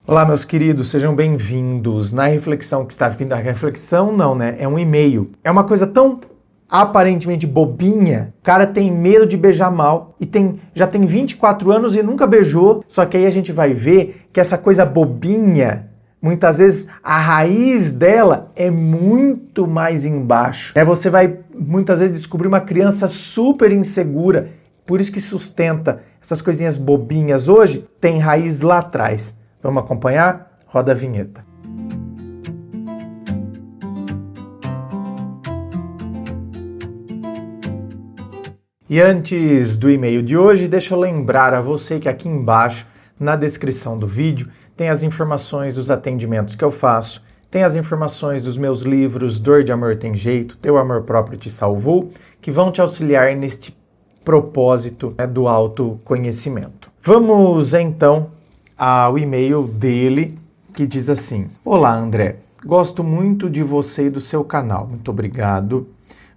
Olá, meus queridos, sejam bem-vindos. Na reflexão que está vindo, a reflexão não, né? É um e-mail. É uma coisa tão aparentemente bobinha. O cara tem medo de beijar mal e já tem 24 anos e nunca beijou. Só que aí a gente vai ver que essa coisa bobinha, muitas vezes a raiz dela é muito mais embaixo. Você vai muitas vezes descobrir uma criança super insegura. Por isso que sustenta essas coisinhas bobinhas hoje, tem raiz lá atrás. Vamos acompanhar? Roda a vinheta. E antes do e-mail de hoje, deixa eu lembrar a você que aqui embaixo, na descrição do vídeo, tem as informações dos atendimentos que eu faço, tem as informações dos meus livros Dor de Amor Tem Jeito, Teu Amor Próprio Te Salvou, que vão te auxiliar neste propósito do autoconhecimento. Vamos então ao e-mail dele, que diz assim: Olá, André. Gosto muito de você e do seu canal. Muito obrigado.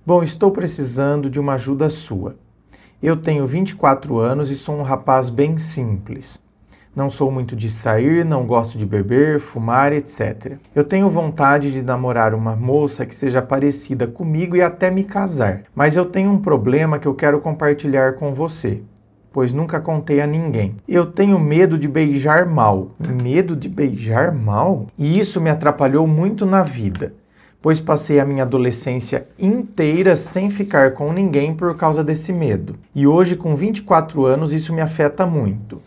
Bom, estou precisando de uma ajuda sua. Eu tenho 24 anos e sou um rapaz bem simples. Não sou muito de sair, não gosto de beber, fumar, etc. Eu tenho vontade de namorar uma moça que seja parecida comigo e até me casar. Mas eu tenho um problema que eu quero compartilhar com você, pois nunca contei a ninguém. Eu tenho medo de beijar mal. Medo de beijar mal? E isso me atrapalhou muito na vida, pois passei a minha adolescência inteira sem ficar com ninguém por causa desse medo. E hoje, com 24 anos, isso me afeta muito.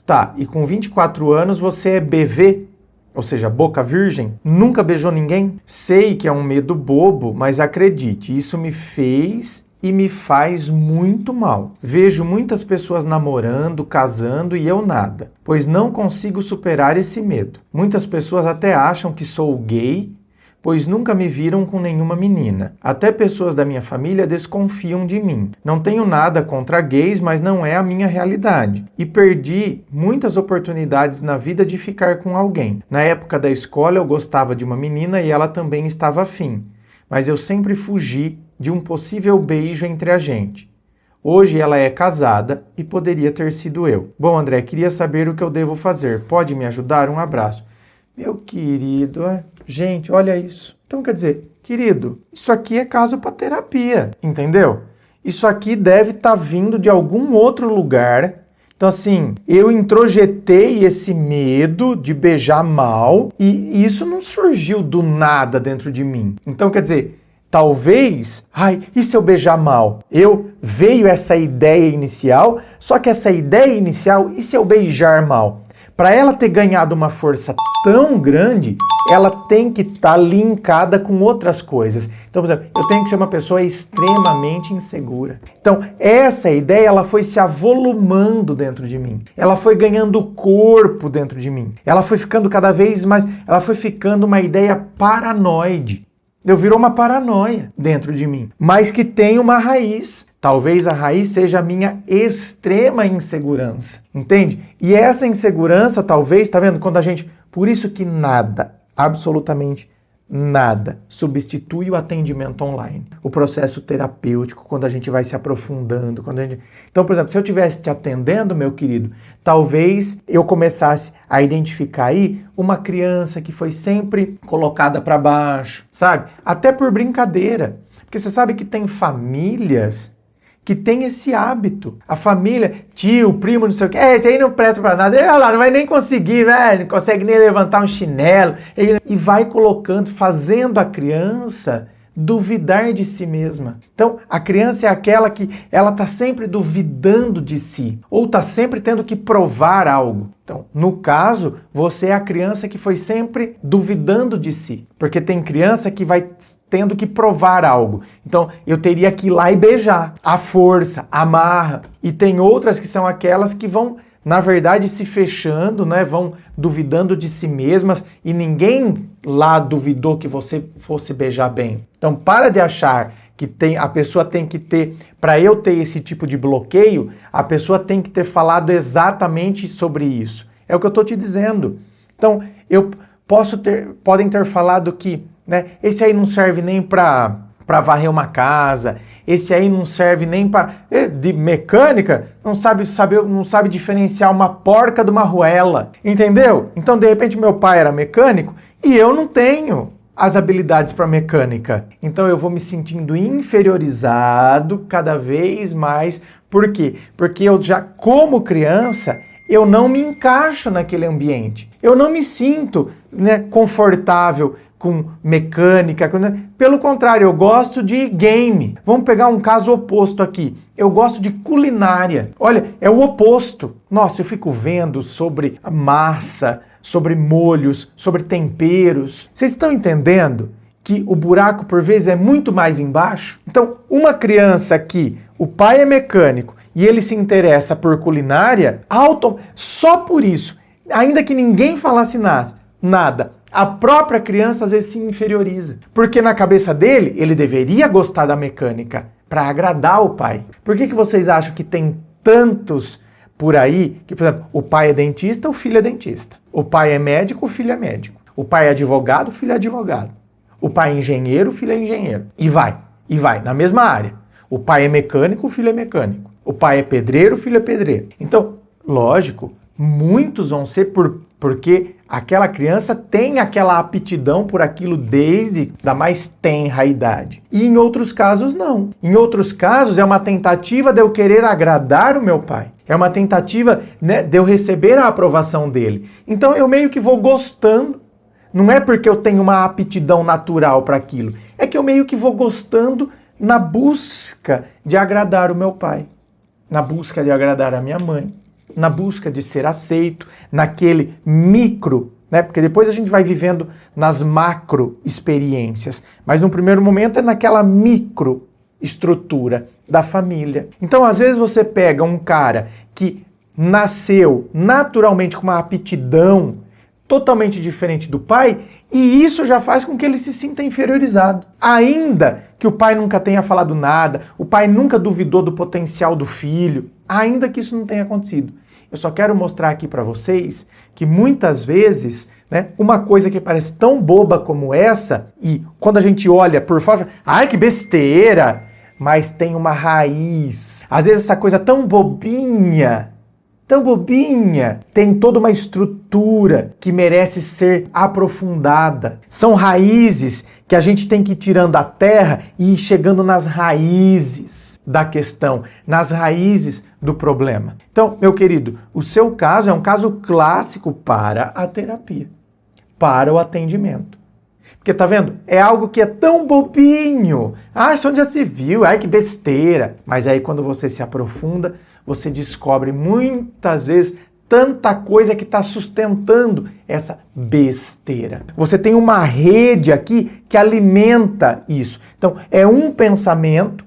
Tá, e com 24 anos você é BV? Ou seja, boca virgem? Nunca beijou ninguém? Sei que é um medo bobo, mas acredite, isso me fez e me faz muito mal. Vejo muitas pessoas namorando, casando e eu nada, pois não consigo superar esse medo. Muitas pessoas até acham que sou gay, pois nunca me viram com nenhuma menina. Até pessoas da minha família desconfiam de mim. Não tenho nada contra gays, mas não é a minha realidade. E perdi muitas oportunidades na vida de ficar com alguém. Na época da escola eu gostava de uma menina e ela também estava afim, mas eu sempre fugi de um possível beijo entre a gente. Hoje ela é casada e poderia ter sido eu. Bom, André, queria saber o que eu devo fazer. Pode me ajudar? Um abraço. Meu querido, gente, olha isso. Então, quer dizer, querido, isso aqui é caso para terapia, entendeu? Isso aqui deve estar vindo de algum outro lugar. Então, assim, eu introjetei esse medo de beijar mal e isso não surgiu do nada dentro de mim. Então, quer dizer, talvez, e se eu beijar mal? Veio essa ideia inicial, só que essa ideia inicial, e se eu beijar mal? Para ela ter ganhado uma força tão grande, ela tem que estar linkada com outras coisas. Então, por exemplo, eu tenho que ser uma pessoa extremamente insegura. Então, essa ideia, ela foi se avolumando dentro de mim. Ela foi ganhando corpo dentro de mim. Ela foi ficando cada vez mais, ela foi ficando uma ideia paranoide. Virou uma paranoia dentro de mim, mas que tem uma raiz. Talvez a raiz seja a minha extrema insegurança, entende? E essa insegurança, talvez, tá vendo? Por isso que nada, absolutamente nada, substitui o atendimento online. O processo terapêutico, quando a gente vai se aprofundando. Então, por exemplo, se eu estivesse te atendendo, meu querido, talvez eu começasse a identificar aí uma criança que foi sempre colocada para baixo, sabe? Até por brincadeira. Porque você sabe que tem famílias que tem esse hábito. A família, tio, primo, não sei o quê, esse aí não presta pra nada, olha lá, não vai nem conseguir, né? Não consegue nem levantar um chinelo. E vai colocando, fazendo a criança duvidar de si mesma. Então, a criança é aquela que ela tá sempre duvidando de si, ou tá sempre tendo que provar algo. Então, no caso, você é a criança que foi sempre duvidando de si, porque tem criança que vai tendo que provar algo. Então, eu teria que ir lá e beijar, à força, amarra. E tem outras que são aquelas que vão, na verdade, se fechando, né? Vão duvidando de si mesmas e ninguém lá duvidou que você fosse beijar bem. Então, para de achar que a pessoa tem que ter, para eu ter esse tipo de bloqueio, a pessoa tem que ter falado exatamente sobre isso. É o que eu estou te dizendo. Então, podem ter falado que, né, esse aí não serve nem para varrer uma casa, esse aí não serve nem para de mecânica, não sabe diferenciar uma porca de uma arruela, entendeu? Então, de repente, meu pai era mecânico e eu não tenho as habilidades para mecânica. Então, eu vou me sentindo inferiorizado cada vez mais. Por quê? Porque eu já, como criança, eu não me encaixo naquele ambiente. Eu não me sinto, confortável com mecânica. Pelo contrário, eu gosto de game. Vamos pegar um caso oposto aqui. Eu gosto de culinária. Olha, é o oposto. Nossa, eu fico vendo sobre a massa, sobre molhos, sobre temperos. Vocês estão entendendo que o buraco, por vezes, é muito mais embaixo? Então, uma criança que o pai é mecânico e ele se interessa por culinária, só por isso, ainda que ninguém falasse nada, a própria criança às vezes se inferioriza. Porque na cabeça dele, ele deveria gostar da mecânica para agradar o pai. Por que vocês acham que tem tantos por aí que, por exemplo, o pai é dentista, o filho é dentista. O pai é médico, o filho é médico. O pai é advogado, o filho é advogado. O pai é engenheiro, o filho é engenheiro. E vai, na mesma área. O pai é mecânico, o filho é mecânico. O pai é pedreiro, o filho é pedreiro. Então, lógico, muitos vão ser porque aquela criança tem aquela aptidão por aquilo desde a mais tenra idade. E em outros casos, não. Em outros casos, é uma tentativa de eu querer agradar o meu pai. É uma tentativa, de eu receber a aprovação dele. Então, eu meio que vou gostando. Não é porque eu tenho uma aptidão natural para aquilo. É que eu meio que vou gostando na busca de agradar o meu pai. Na busca de agradar a minha mãe. Na busca de ser aceito, naquele micro, porque depois a gente vai vivendo nas macro experiências, mas no primeiro momento é naquela micro estrutura da família. Então, às vezes você pega um cara que nasceu naturalmente com uma aptidão totalmente diferente do pai, e isso já faz com que ele se sinta inferiorizado. Ainda que o pai nunca tenha falado nada, o pai nunca duvidou do potencial do filho, ainda que isso não tenha acontecido. Eu só quero mostrar aqui para vocês que muitas vezes, uma coisa que parece tão boba como essa, e quando a gente olha por fora, ai que besteira, mas tem uma raiz. Às vezes essa coisa tão bobinha, tem toda uma estrutura que merece ser aprofundada. São raízes que a gente tem que ir tirando da terra e ir chegando nas raízes da questão, nas raízes do problema. Então, meu querido, o seu caso é um caso clássico para a terapia, para o atendimento. Porque tá vendo? É algo que é tão bobinho. Ah, isso onde já se viu, ai que besteira. Mas aí quando você se aprofunda, você descobre muitas vezes tanta coisa que está sustentando essa besteira. Você tem uma rede aqui que alimenta isso. Então, é um pensamento,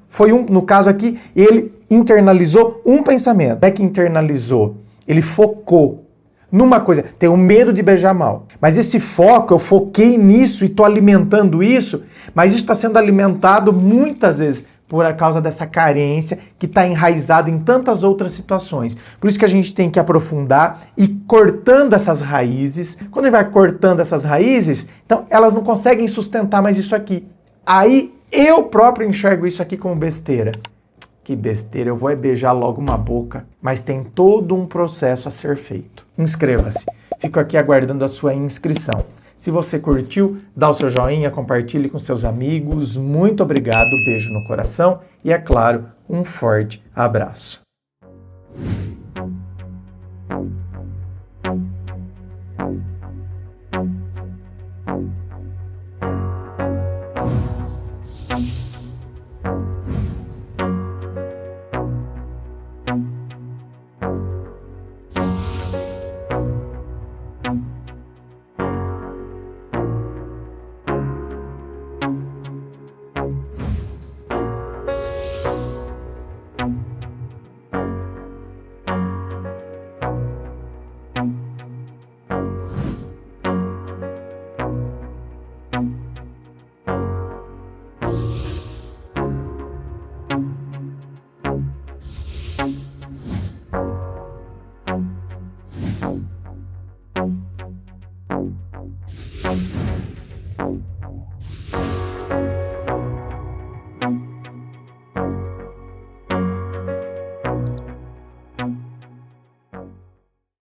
no caso aqui, ele internalizou um pensamento. É que internalizou, ele focou numa coisa, tenho medo de beijar mal. Mas esse foco, eu foquei nisso e estou alimentando isso, mas isso está sendo alimentado muitas vezes por causa dessa carência que está enraizada em tantas outras situações. Por isso que a gente tem que aprofundar e cortando essas raízes. Quando a gente vai cortando essas raízes, então elas não conseguem sustentar mais isso aqui. Aí eu próprio enxergo isso aqui como besteira. Que besteira, eu vou beijar logo uma boca. Mas tem todo um processo a ser feito. Inscreva-se. Fico aqui aguardando a sua inscrição. Se você curtiu, dá o seu joinha, compartilhe com seus amigos. Muito obrigado, beijo no coração e, é claro, um forte abraço.